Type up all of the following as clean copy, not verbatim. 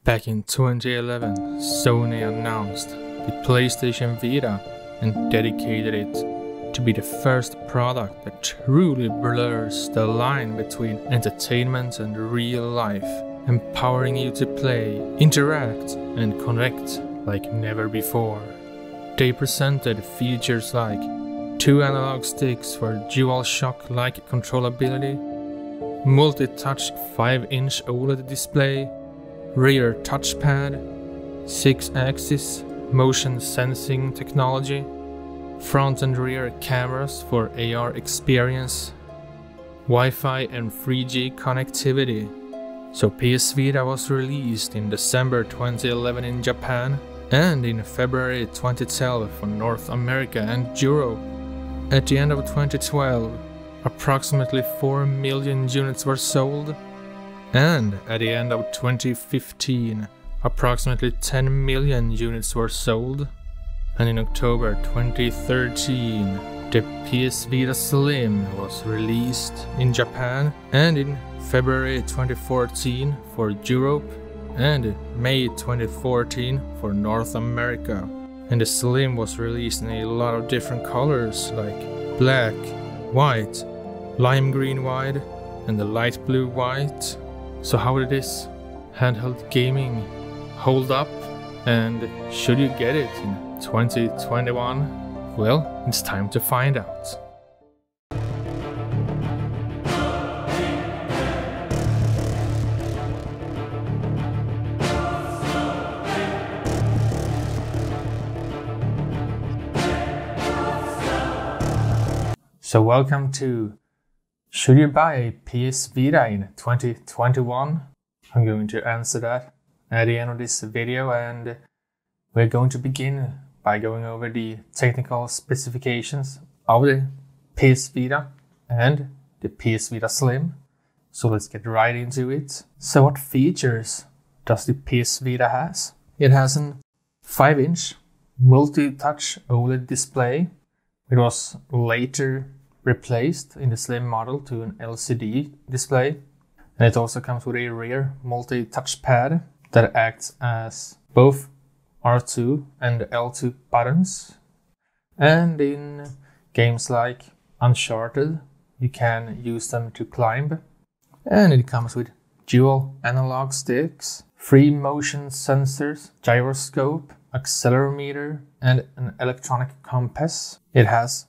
Back in 2011, Sony announced the PlayStation Vita and dedicated it to be the first product that truly blurs the line between entertainment and real life, empowering you to play, interact, and connect like never before. They presented features like 2 analog sticks for DualShock-like controllability, multi-touch 5-inch OLED display, rear touchpad, 6-axis motion sensing technology, front and rear cameras for AR experience, Wi-Fi and 3G connectivity. So PS Vita was released in December 2011 in Japan and in February 2012 for North America and Europe. At the end of 2012, approximately 4 million units were sold, and at the end of 2015, approximately 10 million units were sold. And in October 2013, the PS Vita Slim was released in Japan, and in February 2014 for Europe, and May 2014 for North America. And the Slim was released in a lot of different colors like black, white, lime green white, and the light blue white. So how did this handheld gaming hold up, and should you get it in 2021? Well, it's time to find out. So welcome to should you buy a PS Vita in 2021? I'm going to answer that at the end of this video, and we're going to begin by going over the technical specifications of the PS Vita and the PS Vita Slim. So let's get right into it. So what features does the PS Vita has? It has an 5-inch multi-touch OLED display. It was later replaced in the Slim model to an LCD display, and it also comes with a rear multi-touch pad that acts as both R2 and L2 buttons. And in games like Uncharted, you can use them to climb. And it comes with dual analog sticks, 3 motion sensors, gyroscope, accelerometer, and an electronic compass. It has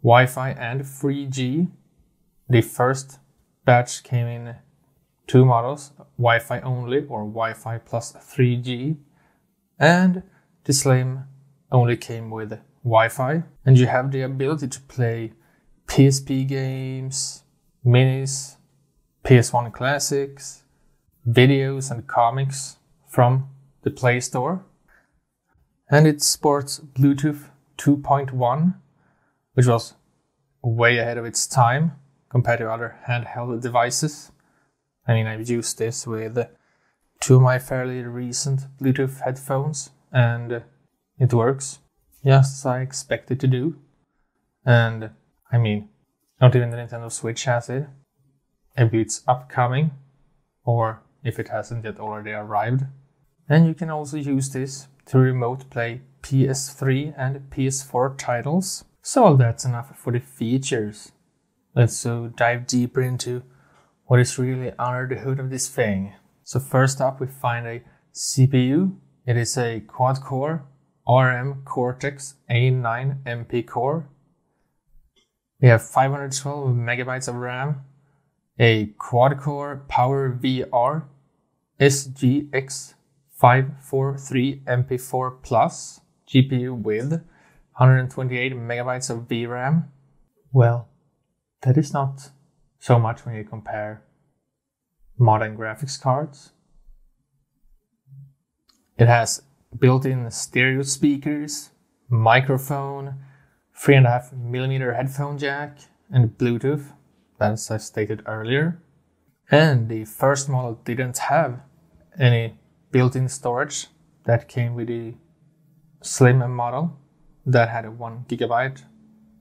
Wi-Fi and 3G. The first batch came in 2 models, Wi-Fi only or Wi-Fi plus 3G. And the Slim only came with Wi-Fi. And you have the ability to play PSP games, minis, PS1 classics, videos and comics from the Play Store. And it sports Bluetooth 2.1, which was way ahead of its time compared to other handheld devices. I mean, I've used this with 2 of my fairly recent Bluetooth headphones, and it works just as I expect it to do. And I mean, not even the Nintendo Switch has it. Maybe it's upcoming, or if it hasn't yet already arrived. And you can also use this to remote play PS3 and PS4 titles. So that's enough for the features. Let's dive deeper into what is really under the hood of this thing. So first up, we find a CPU. It is a quad-core ARM Cortex A9 MP core. We have 512 megabytes of RAM, a quad-core PowerVR SGX 543 MP4 Plus GPU with 128 megabytes of VRAM. Well, that is not so much when you compare modern graphics cards. It has built-in stereo speakers, microphone, 3.5mm headphone jack, and Bluetooth, as I stated earlier. And the first model didn't have any built-in storage. That came with the Slim model that had a 1 GB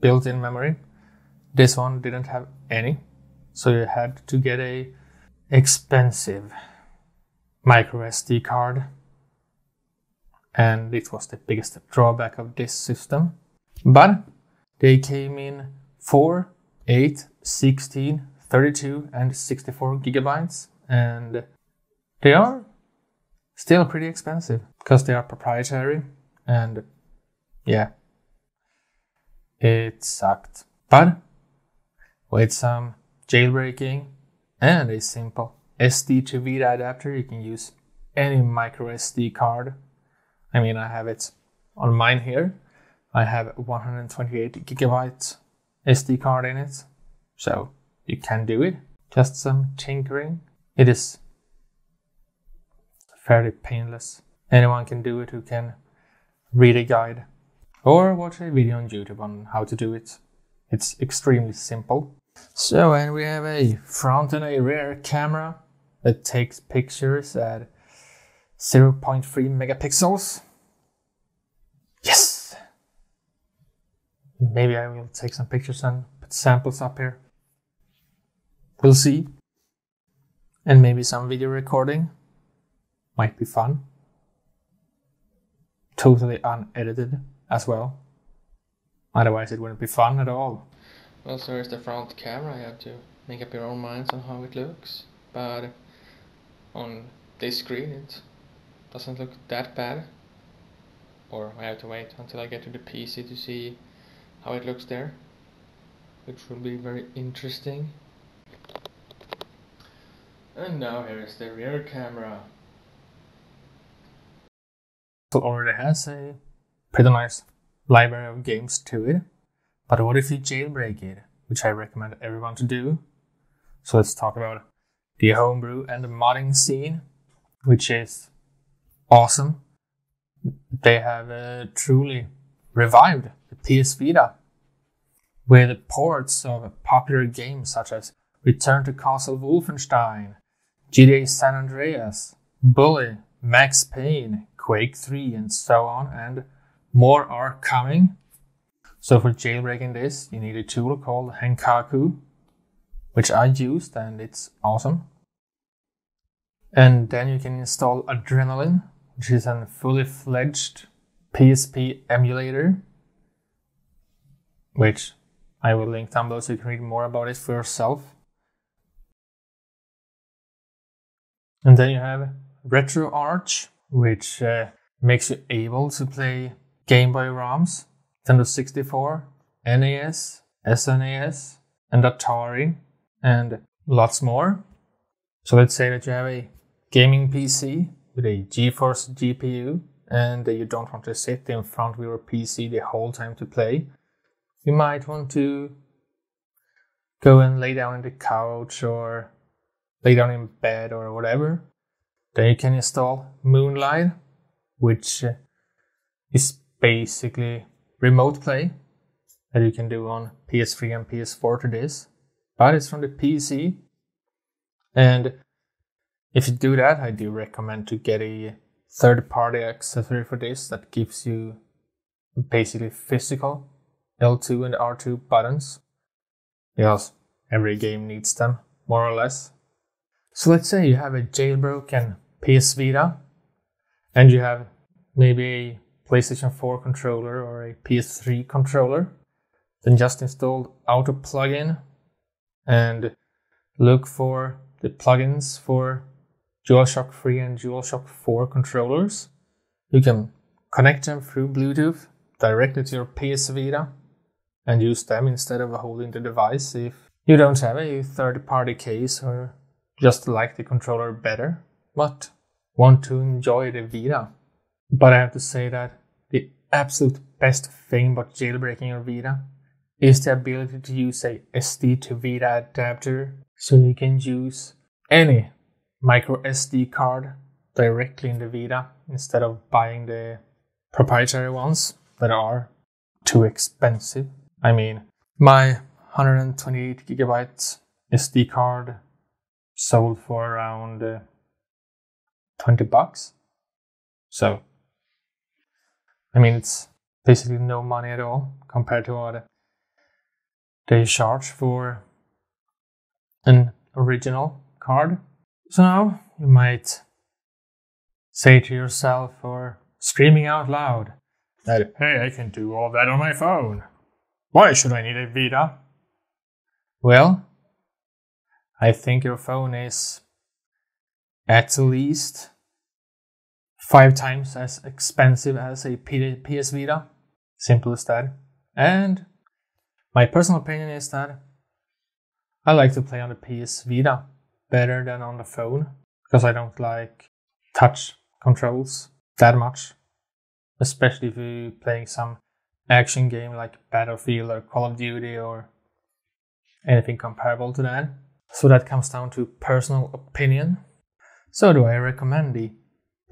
built-in memory. This one didn't have any, so you had to get a expensive micro SD card, and it was the biggest drawback of this system. But they came in 4, 8, 16, 32 and 64 gigabytes, and they are still pretty expensive because they are proprietary, and yeah, it sucked. But with some jailbreaking and a simple SD to Vita adapter, you can use any micro SD card. I mean, I have it on mine here. I have 128 gigabyte SD card in it, so you can do it. Just some tinkering. It is fairly painless. Anyone can do it who can read a guide or watch a video on YouTube on how to do it. It's extremely simple. So, and we have a front and a rear camera that takes pictures at 0.3 megapixels. Yes! Maybe I will take some pictures and put samples up here. We'll see. And maybe some video recording. Might be fun. Totally unedited as well. Otherwise it wouldn't be fun at all. Well, so here's the front camera. You have to make up your own minds on how it looks. But on this screen it doesn't look that bad. Or I have to wait until I get to the PC to see how it looks there, which will be very interesting. And now here is the rear camera. It already has a pretty nice library of games to it. But what if you jailbreak it, which I recommend everyone to do? So let's talk about the homebrew and the modding scene, which is awesome. They have truly revived the PS Vita with ports of popular games such as Return to Castle Wolfenstein, GTA San Andreas, Bully, Max Payne, Quake 3 and so on, and more are coming. So for jailbreaking this, you need a tool called Henkaku, which I used and it's awesome. And then you can install Adrenaline, which is a fully fledged PSP emulator, which I will link down below so you can read more about it for yourself. And then you have RetroArch, which makes you able to play Game Boy ROMs, Nintendo 64, NES, SNES, and Atari, and lots more. So let's say that you have a gaming PC with a GeForce GPU and you don't want to sit in front of your PC the whole time to play. You might want to go and lay down on the couch or lay down in bed or whatever. Then you can install Moonlight, which is basically remote play that you can do on PS3 and PS4 to this, but it's from the PC. And if you do that, I do recommend to get a third-party accessory for this that gives you basically physical L2 and R2 buttons, because every game needs them, more or less. So let's say you have a jailbroken PS Vita, and you have maybe a PlayStation 4 controller or a PS3 controller, then just install Auto Plugin and look for the plugins for DualShock 3 and DualShock 4 controllers. You can connect them through Bluetooth directly to your PS Vita and use them instead of holding the device if you don't have a third-party case or just like the controller better, but want to enjoy the Vita. But I have to say that the absolute best thing about jailbreaking your Vita is the ability to use a SD to Vita adapter, so you can use any micro SD card directly in the Vita instead of buying the proprietary ones that are too expensive. I mean, my 128 gigabyte SD card sold for around $20. So, I mean, it's basically no money at all compared to what they charge for an original card. So now you might say to yourself or screaming out loud that, hey, I can do all that on my phone. Why should I need a Vita? Well, I think your phone is at least 5 times as expensive as a PS Vita. Simple as that. And my personal opinion is that I like to play on the PS Vita better than on the phone, because I don't like touch controls that much, especially if you're playing some action game like Battlefield or Call of Duty or anything comparable to that. So that comes down to personal opinion. So do I recommend the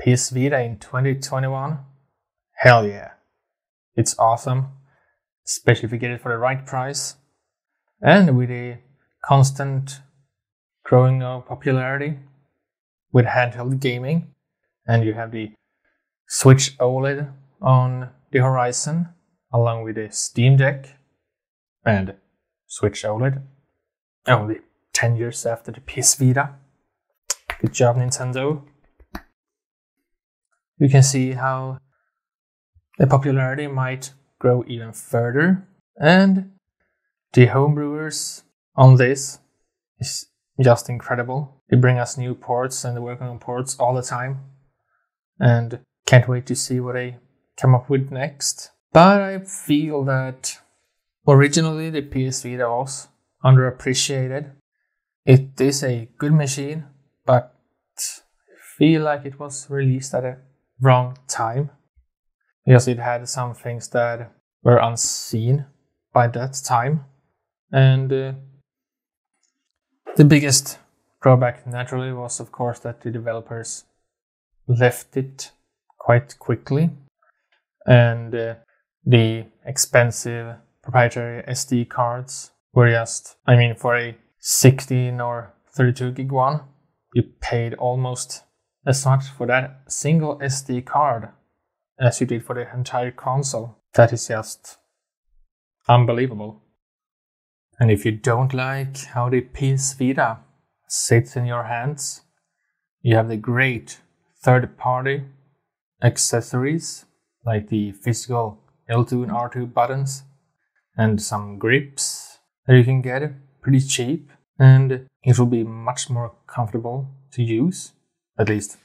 PS Vita in 2021? Hell yeah. It's awesome, especially if you get it for the right price. And with a constant growing of popularity with handheld gaming, and you have the Switch OLED on the horizon, along with the Steam Deck and Switch OLED, only 10 years after the PS Vita. Good job, Nintendo. You can see how the popularity might grow even further, and the homebrewers on this is just incredible. They bring us new ports and they're working on ports all the time, and can't wait to see what they come up with next. But I feel that originally the PS Vita was underappreciated. It is a good machine, but I feel like it was released at a wrong time, because it had some things that were unseen by that time. And the biggest drawback naturally was, of course, that the developers left it quite quickly, and the expensive proprietary SD cards were just, for a 16 or 32 gig one, you paid almost as much for that single SD card as you did for the entire console. That is just unbelievable. And if you don't like how the PS Vita sits in your hands, you have the great third-party accessories like the physical L2 and R2 buttons and some grips that you can get pretty cheap, and it will be much more comfortable to use. At least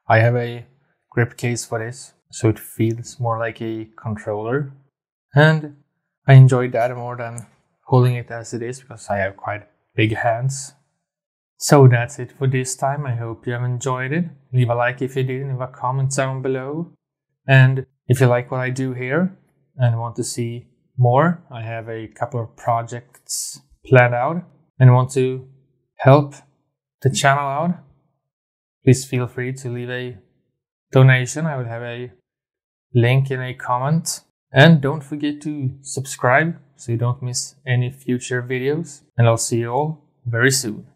I have a grip case for this, so it feels more like a controller, and I enjoy that more than holding it as it is, because I have quite big hands. So that's it for this time. I hope you have enjoyed it. Leave a like if you did, and leave a comment down below. And if you like what I do here and want to see more, I have a couple of projects planned out and want to help the channel out, please feel free to leave a donation. I will have a link in a comment. And don't forget to subscribe so you don't miss any future videos. And I'll see you all very soon.